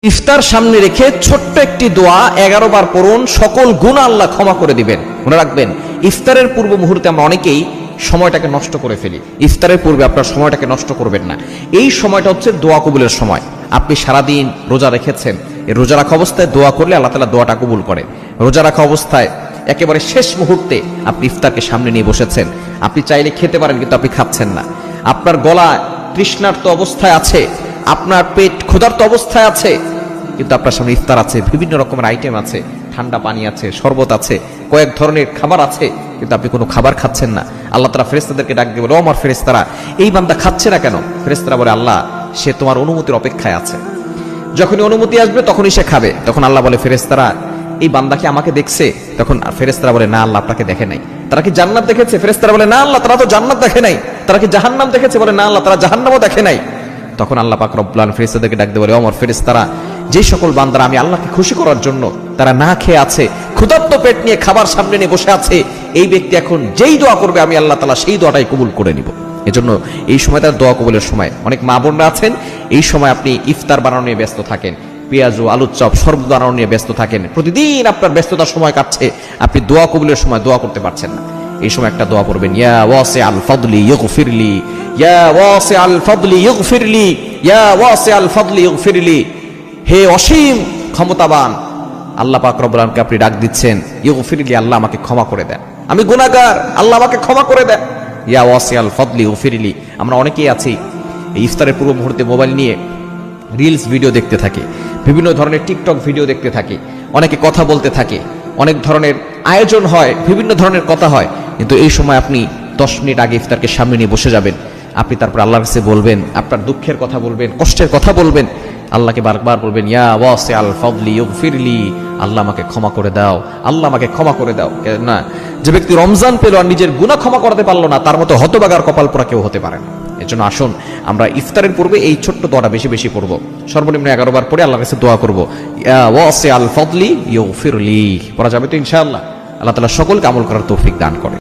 ইফতার সামনে রেখে ছোট্ট একটি দোয়া 11 বার পড়ুন, সকল গুনাহ আল্লাহ ক্ষমা করে দিবেন। মনে রাখবেন, ইফতারের পূর্ব মুহূর্তে আমরা অনেকেই সময়টাকে নষ্ট করে ফেলি। ইফতারের পূর্বে আপনার সময়টাকে নষ্ট করবেন না। এই সময়টা হচ্ছে দোয়া কবুলের সময়। আপনি সারাদিন রোজা রেখেছেন, এই রোজা রাখা অবস্থায় দোয়া করলে আল্লাহ তাআলা দোয়াটা কবুল করে। রোজা রাখা অবস্থায় একেবারে শেষ মুহূর্তে আপনি ইফতারকে সামনে নিয়ে বসেছেন, আপনি চাইলে খেতে পারেন কিন্তু আপনি খাচ্ছেন না। আপনার গলা তৃষ্ণার্ত অবস্থায় আছে, আপনার পেট ক্ষুধার্ত অবস্থায় আছে, কিন্তু আপনার সামনে ইফতার আছে, বিভিন্ন রকমের আইটেম আছে, ঠান্ডা পানি আছে, শরবত আছে, কয়েক ধরনের খাবার আছে, কিন্তু আপনি কোনো খাবার খাচ্ছেন না। আল্লাহ তাআলা ফেরেশতাদেরকে ডাক দিয়ে বলে, ও আমার ফেরেশতারা, এই বান্দা খাচ্ছে না কেন? ফেরেশতারা বলে, আল্লাহ, সে তোমার অনুমতির অপেক্ষায় আছে, যখনই অনুমতি আসবে তখনই সে খাবে। তখন আল্লাহ বলে, ফেরেশতারা, এই বান্দা কি আমাকে দেখছে? তখন ফেরেশতারা বলে, না আল্লাহ, আপনাকে দেখে নাই। তারা কি জান্নাত দেখেছে? ফেরেশতারা বলে, না আল্লাহ, তারা তো জান্নাত দেখে নাই। তারা কি জাহান্নাম দেখেছে? বলে, না আল্লাহ, তারা জাহান্নামও দেখে নাই। তখন আল্লাহ পাক রব্বুল আলামিন ফেরেশতাদেরকে ডাক দিয়ে বলে, ও আমার ফেরেশতারা, যে সকল বান্দারা আমি আল্লাহকে খুশি করার জন্য তারা না খেয়ে আছে, ক্ষুধার্ত পেট নিয়ে খাবার সামনে নিয়ে বসে আছে, এই ব্যক্তি এখন যেই দোয়া করবে আমি আল্লাহ তাআলা সেই দোয়াটাই কবুল করে নিব। এজন্য এই সময় তার দোয়া কবুলের সময়। অনেক মা বোনরা আছেন, এই সময় আপনি ইফতার বানানো নিয়ে ব্যস্ত থাকেন, পেঁয়াজ ও আলুর চপ শরবত বানানো নিয়ে ব্যস্ত থাকেন, প্রতিদিন আপনার ব্যস্ততার সময় কাটছে, আপনি দোয়া কবুলের সময় দোয়া করতে পারছেন না। এই সময় একটা দোয়া পড়বেন, ইয়া ওয়াসিআল ফাদলি ইগফিরলি, ইয়া ওয়াসিআল ফাদলি ইগফিরলি, ইয়া ওয়াসিআল ফাদলি ইগফিরলি। হে অসীম ক্ষমতাবান আল্লাহ পাক রব্বুল আলামিনকে আপনি ডাক দিচ্ছেন, ইগফিরলি, আল্লাহ আমাকে ক্ষমা করে দেন, আমি গুনাহগার, আল্লাহ আমাকে ক্ষমা করে দেন। ইয়া ওয়াসিআল ফাদলি ইগফিরলি। আমরা অনেকেই আছি এই ইফতারের পূর্ব মুহূর্তে মোবাইল নিয়ে রিলস ভিডিও দেখতে থাকে, বিভিন্ন ধরনের টিকটক ভিডিও দেখতে থাকে, অনেকে কথা বলতে থাকে, অনেক ধরনের আয়োজন হয়, বিভিন্ন ধরনের কথা হয়, কিন্তু এই সময় আপনি 10 মিনিট আগে ইফতারকে সামনে নিয়ে বসে যাবেন। আপনি তারপর আল্লাহর কাছে বলবেন, আপনার দুঃখের কথা বলবেন, কষ্টের কথা বলবেন, আল্লাহকে বারবার বলবেন, ইয়া ওয়াসিআল ফাদলি ইগফিরলি, আল্লাহ আমাকে ক্ষমা করে দাও, আল্লাহ আমাকে ক্ষমা করে দাও। না, যে ব্যক্তি রমজান পেল আর নিজের গুনাহ ক্ষমা করতে পারলো না, তার মতো হতভাগার কপাল পোড়া কেউ হতে পারে না। এজন্য আসুন আমরা ইফতারের পূর্বে এই ছোট্ট দোয়াটা বেশি বেশি পড়বো, সর্বনিম্ন 11 বার পরে আল্লাহর কাছে দোয়া করবো, ইয়া ওয়াসিআল ফাদলি ইগফিরলি। পড়া যাবে তো ইনশাআল্লাহ। আল্লাহ তাআলা সকলকে আমল করার তৌফিক দান করে।